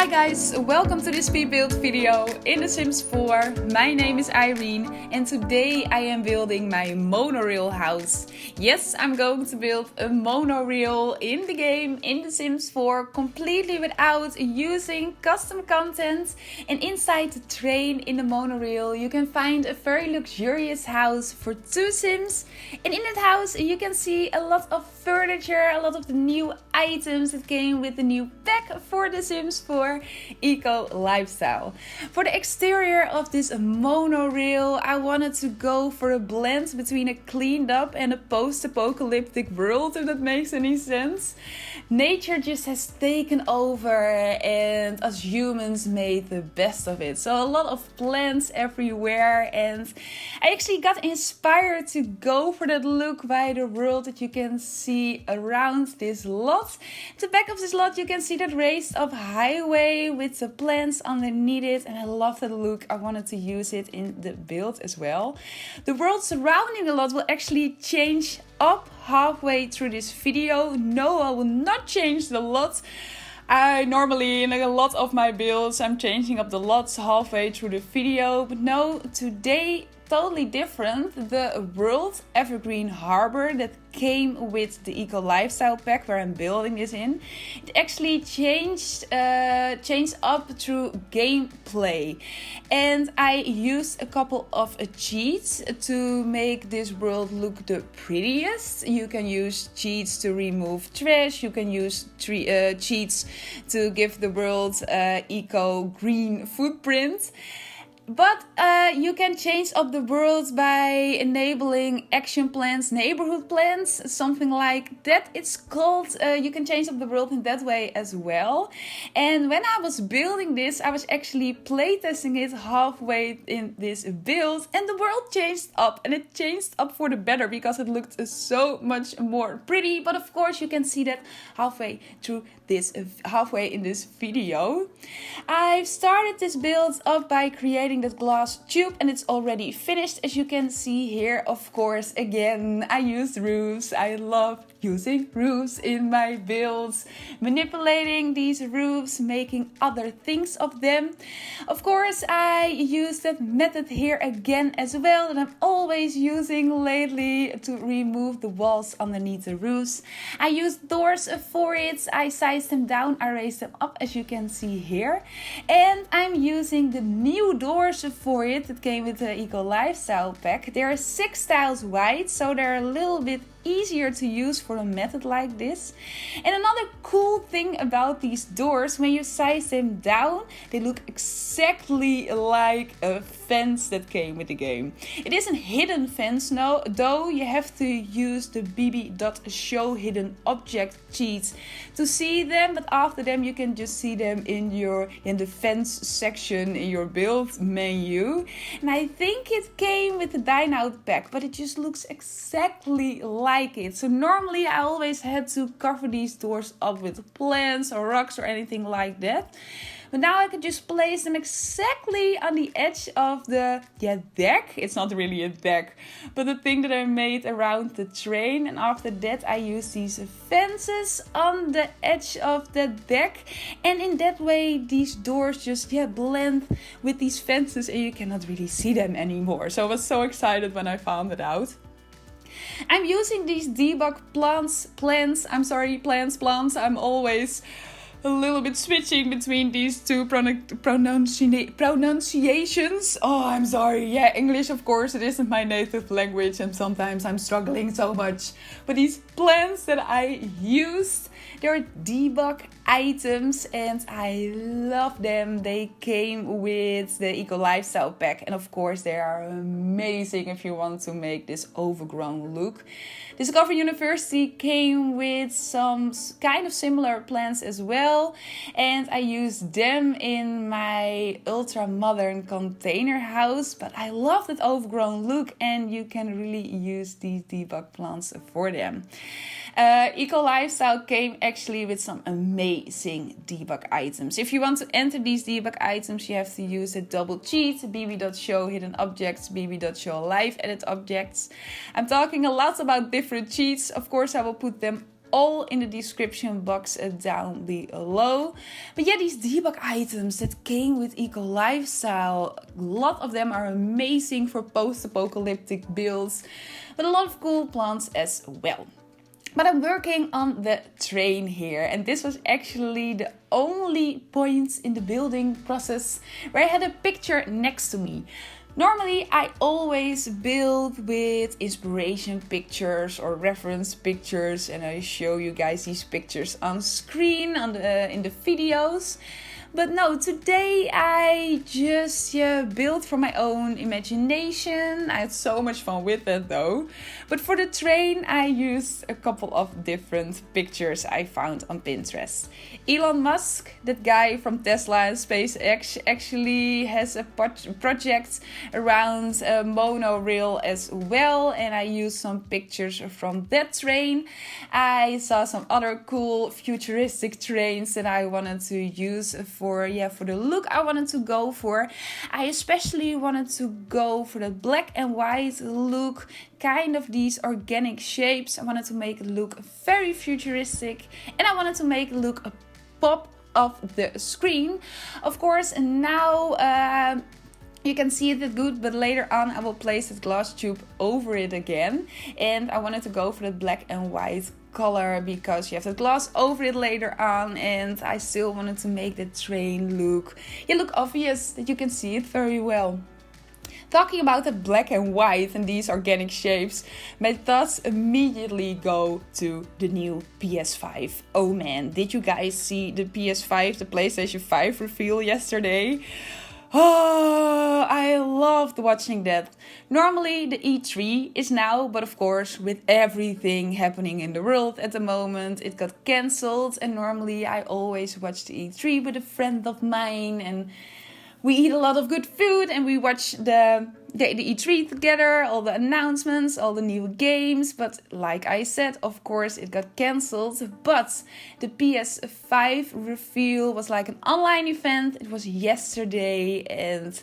Hi guys, welcome to this pre-built video in The Sims 4. My name is Irene and today I am building my monorail house. Yes, I'm going to build a monorail in the game in The Sims 4 completely without using custom content. And inside the train in the monorail you can find a very luxurious house for 2 Sims. And in that house you can see a lot of furniture, a lot of the new items that came with the new pack for The Sims 4 Eco Lifestyle. For the exterior of this monorail, I wanted to go for a blend between a cleaned up and a post-apocalyptic world, if that makes any sense. Nature just has taken over and us humans made the best of it. So a lot of plants everywhere, and I actually got inspired to go for that look by the world that you can see around this lot. At the back of this lot you can see that raised up highway with the plants underneath it, and I love that look. I wanted to use it in the build as well. The world surrounding the lot will actually change up halfway through this video. No, I will not change the lot. I normally, in a lot of my builds, I'm changing up the lots halfway through the video, but no, today totally different. The world Evergreen Harbor that came with the Eco Lifestyle pack where I'm building this in, it actually changed up through gameplay, and I used a couple of cheats to make this world look the prettiest. You can use cheats to remove trash, you can use cheats to give the world eco green footprint. But you can change up the world by enabling action plans, neighborhood plans, something like that. It's called, you can change up the world in that way as well. And when I was building this, I was actually playtesting it halfway in this build, and the world changed up, and it changed up for the better because it looked so much more pretty. But of course you can see that halfway in this video. I've started this build up by creating that glass tube, and it's already finished, as you can see here. Of course, again, I used roofs. I love using roofs in my builds, manipulating these roofs, making other things of them. Of course, I use that method here again as well that I'm always using lately to remove the walls underneath the roofs. I used doors for it. I sized them down, I raised them up, as you can see here. And I'm using the new doors for it that came with the Eco Lifestyle pack. They are 6 tiles wide, so they're a little bit easier to use for a method like this. And another cool thing about these doors, when you size them down, they look exactly like a fence that came with the game. It is a hidden fence now, though you have to use the bb.showhiddenobjects cheats to see them, but after them you can just see them in the fence section in your build menu. And I think it came with the Dine Out pack, but it just looks exactly like it. So normally I always had to cover these doors up with plants or rocks or anything like that. But now I can just place them exactly on the edge of the deck. It's not really a deck, but the thing that I made around the train. And after that I use these fences on the edge of the deck. And in that way these doors just blend with these fences and you cannot really see them anymore. So I was so excited when I found it out. I'm using these debug plants. I'm always a little bit switching between these two pronunciations. Oh, I'm sorry. Yeah, English, of course, it isn't my native language and sometimes I'm struggling so much. But these plants that I used, they're debug items and I love them. They came with the Eco Lifestyle pack, and of course they are amazing if you want to make this overgrown look. Discover University came with some kind of similar plants as well, and I used them in my ultra modern container house, but I love that overgrown look and you can really use these debug plants for them. Eco Lifestyle came actually with some amazing debug items. If you want to enter these debug items, you have to use a double cheat, bb.showhiddenobjects, bb.showliveeditobjects. I'm talking a lot about different cheats. Of course, I will put them all in the description box down below. But yeah, these debug items that came with Eco Lifestyle, a lot of them are amazing for post-apocalyptic builds, but a lot of cool plants as well. But I'm working on the train here, and this was actually the only point in the building process where I had a picture next to me. Normally, I always build with inspiration pictures or reference pictures, and I show you guys these pictures on screen in the videos. But no, today I just built from my own imagination. I had so much fun with that though. But for the train, I used a couple of different pictures I found on Pinterest. Elon Musk, that guy from Tesla and SpaceX, actually has a project around monorail as well. And I used some pictures from that train. I saw some other cool futuristic trains that I wanted to use for the look I wanted to go for. I especially wanted to go for the black and white look, kind of these organic shapes. I wanted to make it look very futuristic, and I wanted to make it look a pop off the screen. Of course, and now you can see it good, but later on I will place this glass tube over it again. And I wanted to go for the black and white color because you have the glass over it later on, and I still wanted to make the train look obvious, that you can see it very well. Talking about the black and white and these organic shapes, my thoughts immediately go to the new PS5. Oh man, did you guys see the PS5, the PlayStation 5 reveal yesterday? Oh, I loved watching that. Normally the E3 is now, but of course with everything happening in the world at the moment, it got cancelled. And normally I always watch the E3 with a friend of mine, and we eat a lot of good food and we watch the E3 together, all the announcements, all the new games. But like I said, of course, it got cancelled. But the PS5 reveal was like an online event. It was yesterday. And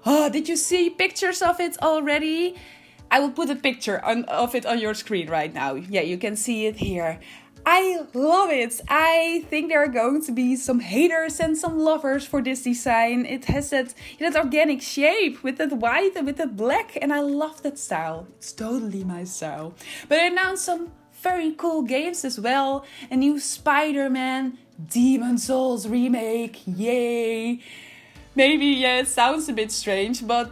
did you see pictures of it already? I will put a picture of it on your screen right now. Yeah, you can see it here. I love it. I think there are going to be some haters and some lovers for this design. It has that organic shape with that white and with the black, and I love that style. It's totally my style. But I announced some very cool games as well. A new Spider-Man Demon's Souls remake. Yay! Maybe it sounds a bit strange, but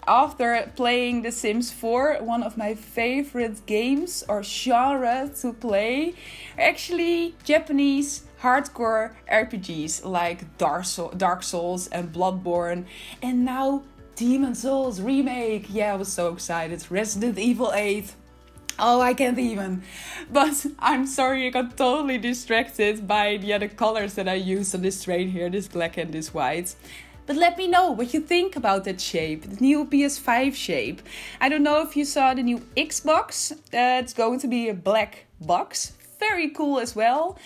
after playing The Sims 4, one of my favorite games or genre to play are actually Japanese hardcore RPGs like Dark Souls and Bloodborne, and now Demon's Souls remake. Yeah, I was so excited. Resident Evil 8. Oh, I can't even. But I'm sorry, I got totally distracted by the other colors that I used on this train here, this black and this white. But let me know what you think about that shape, the new PS5 shape. I don't know if you saw the new Xbox. It's going to be a black box. Very cool as well.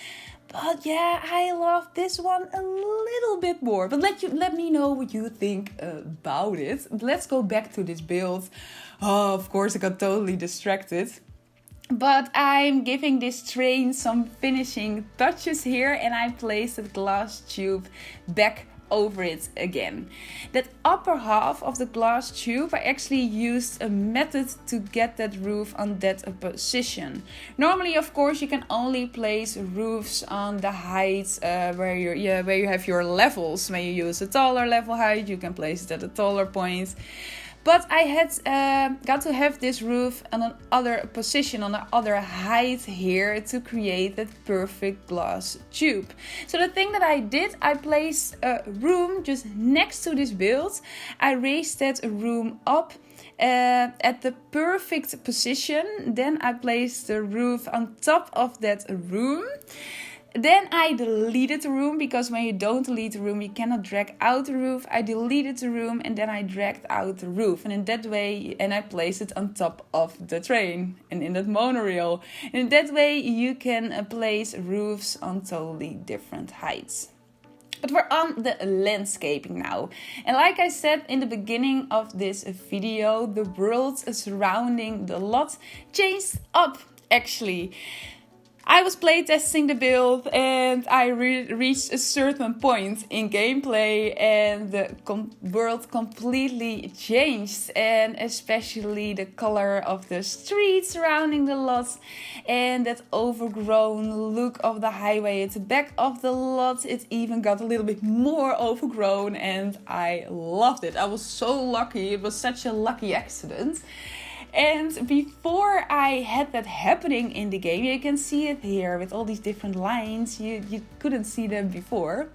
But yeah, I love this one a little bit more. But let me know what you think about it. Let's go back to this build. Oh, of course, I got totally distracted. But I'm giving this train some finishing touches here, and I placed the glass tube back over it again. That upper half of the glass tube, I actually used a method to get that roof on that position. Normally, of course, you can only place roofs on the heights where you have your levels. When you use a taller level height, you can place it at a taller point. But I had got to have this roof on another position, on another height here to create that perfect glass tube. So the thing that I did, I placed a room just next to this build. I raised that room up at the perfect position. Then I placed the roof on top of that room. Then I deleted the room, because when you don't delete the room, you cannot drag out the roof. I deleted the room and then I dragged out the roof. And in that way, and I placed it on top of the train and in that monorail. And in that way, you can place roofs on totally different heights. But we're on the landscaping now. And like I said in the beginning of this video, the world surrounding the lot changed up actually. I was playtesting the build and I reached a certain point in gameplay and the world completely changed, and especially the color of the streets surrounding the lot and that overgrown look of the highway at the back of the lot. It even got a little bit more overgrown and I loved it. I was so lucky. It was such a lucky accident. And before I had that happening in the game, you can see it here with all these different lines. You couldn't see them before.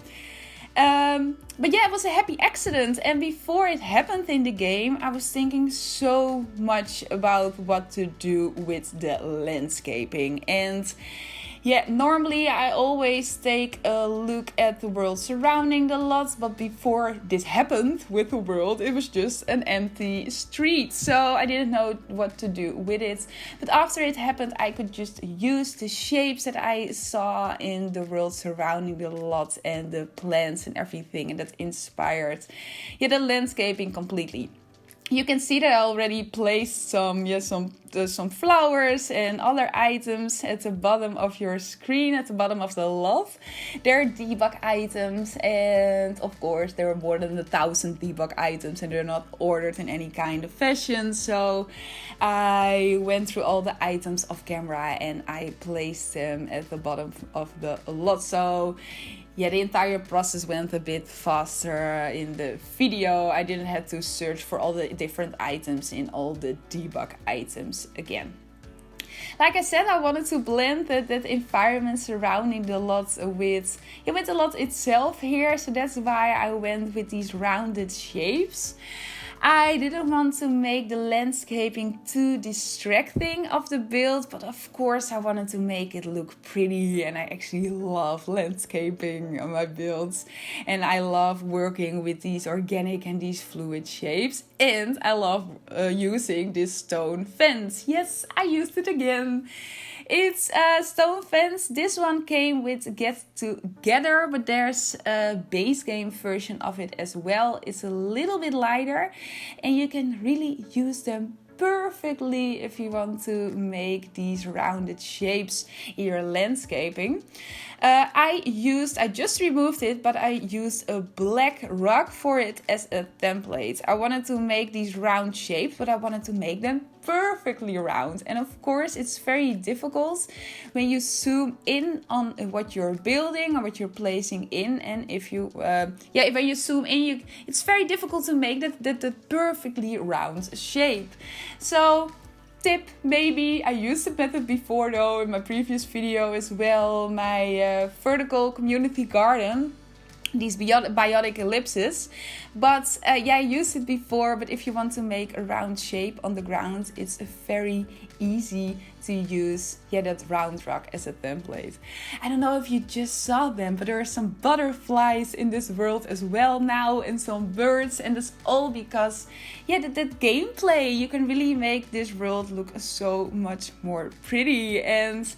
But yeah, it was a happy accident. And before it happened in the game, I was thinking so much about what to do with the landscaping. And yeah, normally I always take a look at the world surrounding the lot, but before this happened with the world, it was just an empty street. So I didn't know what to do with it. But after it happened, I could just use the shapes that I saw in the world surrounding the lot and the plants and everything, and that inspired the landscaping completely. You can see that I already placed some flowers and other items at the bottom of your screen, at the bottom of the lot. They're debug items, and of course there are more than 1,000 debug items and they're not ordered in any kind of fashion. So I went through all the items off camera and I placed them at the bottom of the lot. So yeah, the entire process went a bit faster in the video. I didn't have to search for all the different items in all the debug items again. Like I said, I wanted to blend that environment surrounding the lot with the lot itself here. So that's why I went with these rounded shapes. I didn't want to make the landscaping too distracting of the build, but of course I wanted to make it look pretty, and I actually love landscaping on my builds. And I love working with these organic and these fluid shapes, and I love using this stone fence. Yes, I used it again. It's a stone fence. This one came with Get Together, but there's a base game version of it as well. It's a little bit lighter and you can really use them perfectly if you want to make these rounded shapes in your landscaping. I just removed it, but I used a black rock for it as a template. I wanted to make these round shapes, but I wanted to make them perfectly round. And of course, it's very difficult when you zoom in on what you're building or what you're placing in. And if you, when you zoom in, it's very difficult to make that perfectly round shape. So tip, maybe I used the method before though in my previous video as well, my vertical community garden, these biotic ellipses. But I used it before. But if you want to make a round shape on the ground, it's very easy to use that round rock as a template. I don't know if you just saw them, but there are some butterflies in this world as well now, and some birds, and it's all because that gameplay, you can really make this world look so much more pretty. And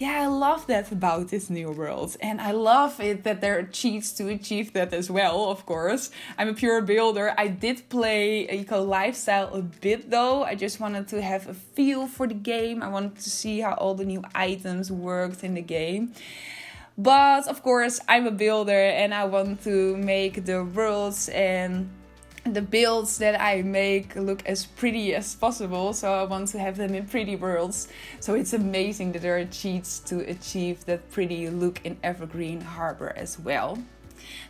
I love that about this new world, and I love it that there are cheats to achieve that as well. Of course, I'm a pure builder. I did play Eco Lifestyle a bit though. I just wanted to have a feel for the game. I wanted to see how all the new items worked in the game. But of course, I'm a builder and I want to make the worlds and the builds that I make look as pretty as possible. So I want to have them in pretty worlds. So it's amazing that there are cheats to achieve that pretty look in Evergreen Harbor as well.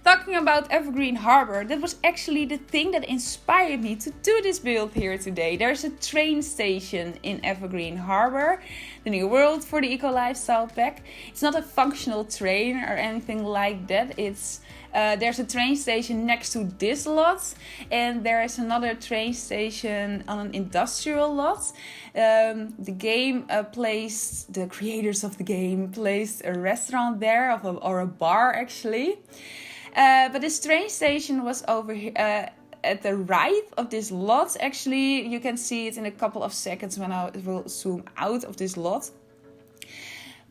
Talking about Evergreen Harbor, that was actually the thing that inspired me to do this build here today. There's a train station in Evergreen Harbor, the new world for the Eco Lifestyle pack. It's not a functional train or anything like that. It's there's a train station next to this lot, and there is another train station on an industrial lot. The creators of the game placed a restaurant there, or a bar actually. But this train station was over here at the right of this lot. Actually, you can see it in a couple of seconds when I will zoom out of this lot.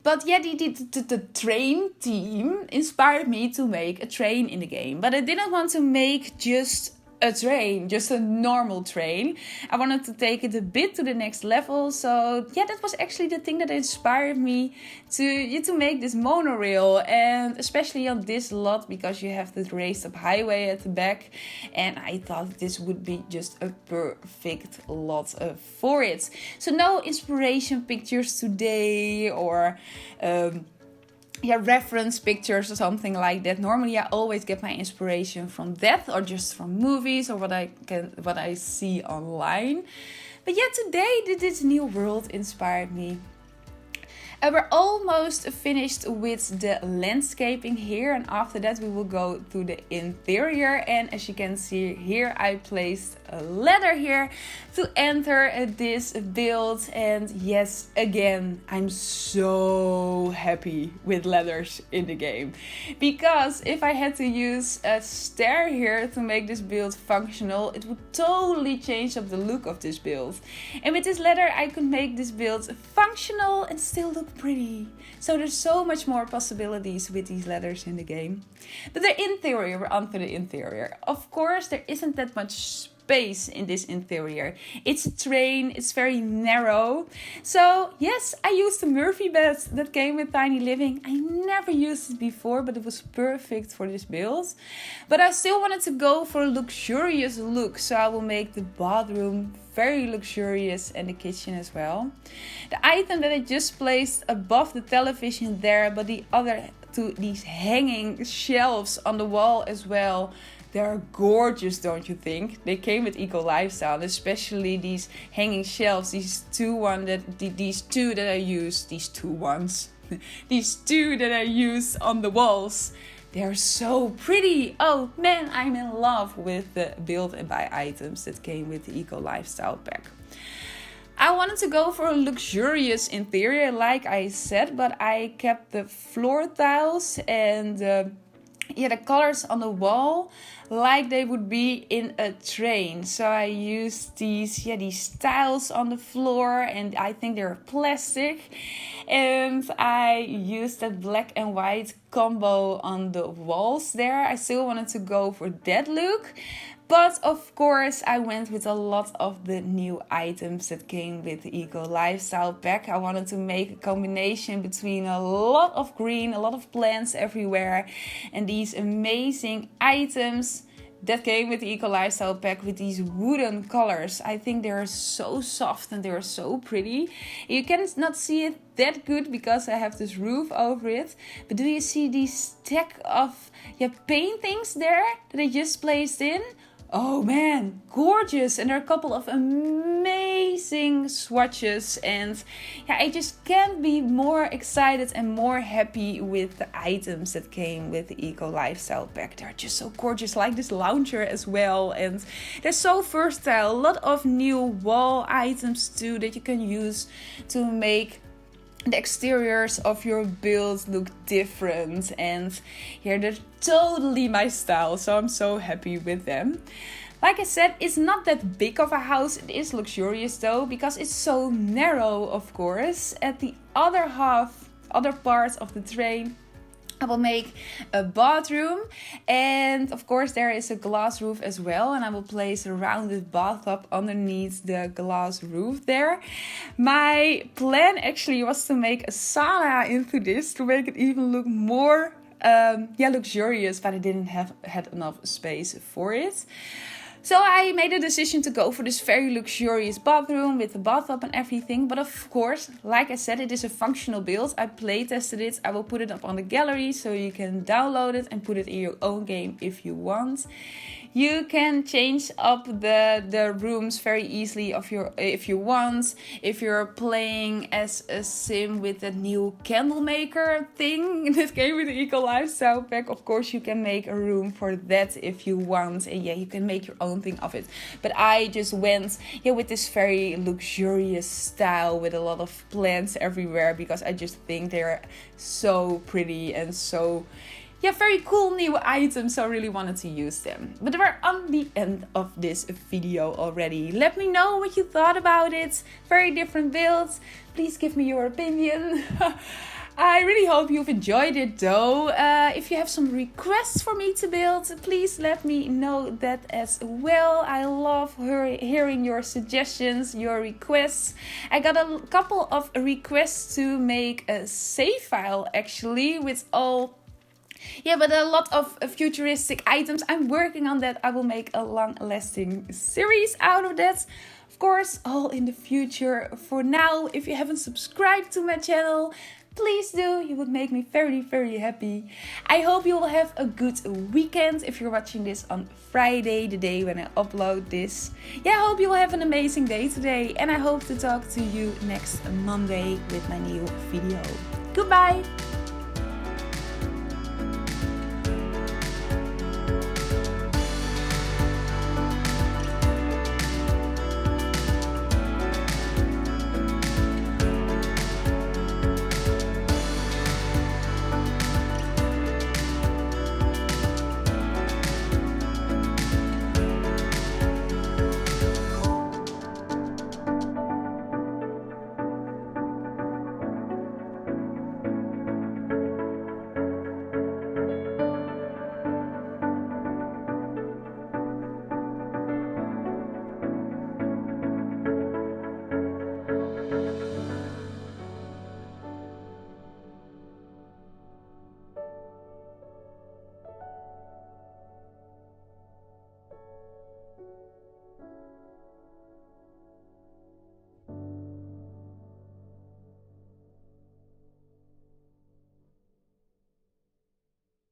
But the train team inspired me to make a train in the game. But I didn't want to make just a train, just a normal train. I wanted to take it a bit to the next level. So yeah, that was actually the thing that inspired me to make this monorail, and especially on this lot because you have this raised up highway at the back, and I thought this would be just a perfect lot for it. So no inspiration pictures today or reference pictures or something like that. Normally I always get my inspiration from that or just from movies or what I see online. But yeah, today this new world inspired me. We're almost finished with the landscaping here, and after that we will go to the interior. And as you can see here, I placed a ladder here to enter this build. And yes, again, I'm so happy with ladders in the game, because if I had to use a stair here to make this build functional, it would totally change up the look of this build. And with this ladder I could make this build functional and still look pretty. So there's so much more possibilities with these ladders in the game. But the interior, we're onto the interior. Of course, there isn't that much space in this interior. It's a train, it's very narrow. So yes, I used the Murphy bed that came with Tiny Living. I never used it before, but it was perfect for this build. But I still wanted to go for a luxurious look, so I will make the bathroom very luxurious and the kitchen as well. The item that I just placed above the television there, but the other two, these hanging shelves on the wall as well, they're gorgeous, don't you think? They came with Eco Lifestyle, especially these hanging shelves, these two that I use on the walls. They're so pretty. Oh man, I'm in love with the build and buy items that came with the Eco Lifestyle pack. I wanted to go for a luxurious interior, like I said, but I kept the floor tiles and the colors on the wall like they would be in a train. So I used these tiles on the floor, and I think they're plastic. And I used that black and white combo on the walls there. I still wanted to go for that look. But of course, I went with a lot of the new items that came with the Eco Lifestyle pack. I wanted to make a combination between a lot of green, a lot of plants everywhere, and these amazing items that came with the Eco Lifestyle pack with these wooden colors. I think they are so soft and they are so pretty. You cannot see it that good because I have this roof over it. But do you see these stack of paintings there that I just placed in? Oh man, gorgeous. And there are a couple of amazing swatches, and I just can't be more excited and more happy with the items that came with the Eco Lifestyle pack. They're just so gorgeous, like this lounger as well, and they're so versatile. A lot of new wall items too that you can use to make the exteriors of your build look different, and here they're totally my style, so I'm so happy with them. Like I said, it's not that big of a house. It is luxurious though, because it's so narrow, of course. At the other part of the train, I will make a bathroom, and of course there is a glass roof as well, and I will place a rounded bathtub underneath the glass roof there. My plan actually was to make a sauna into this to make it even look more luxurious, but I didn't have enough space for it. So I made a decision to go for this very luxurious bathroom with the bathtub and everything. But of course, like I said, it is a functional build. I play tested it. I will put it up on the gallery so you can download it and put it in your own game if you want. You can change up the rooms very easily if you want. If you're playing as a sim with the new candle maker thing that came with the Eco Lifestyle pack, of course you can make a room for that if you want. And you can make your own thing of it. But I just went with this very luxurious style with a lot of plants everywhere, because I just think they're so pretty and so very cool new items, so I really wanted to use them. But we're on the end of this video already. Let me know what you thought about it. Very different builds. Please give me your opinion. I really hope you've enjoyed it though. If you have some requests for me to build, please let me know that as well. I love hearing your suggestions, your requests. I got a couple of requests to make a save file actually with but a lot of futuristic items. I'm working on that. I will make a long-lasting series out of that. Of course, all in the future. For now, if you haven't subscribed to my channel, please do. You would make me very, very happy. I hope you will have a good weekend if you're watching this on Friday, the day when I upload this. I hope you will have an amazing day today. And I hope to talk to you next Monday with my new video. Goodbye!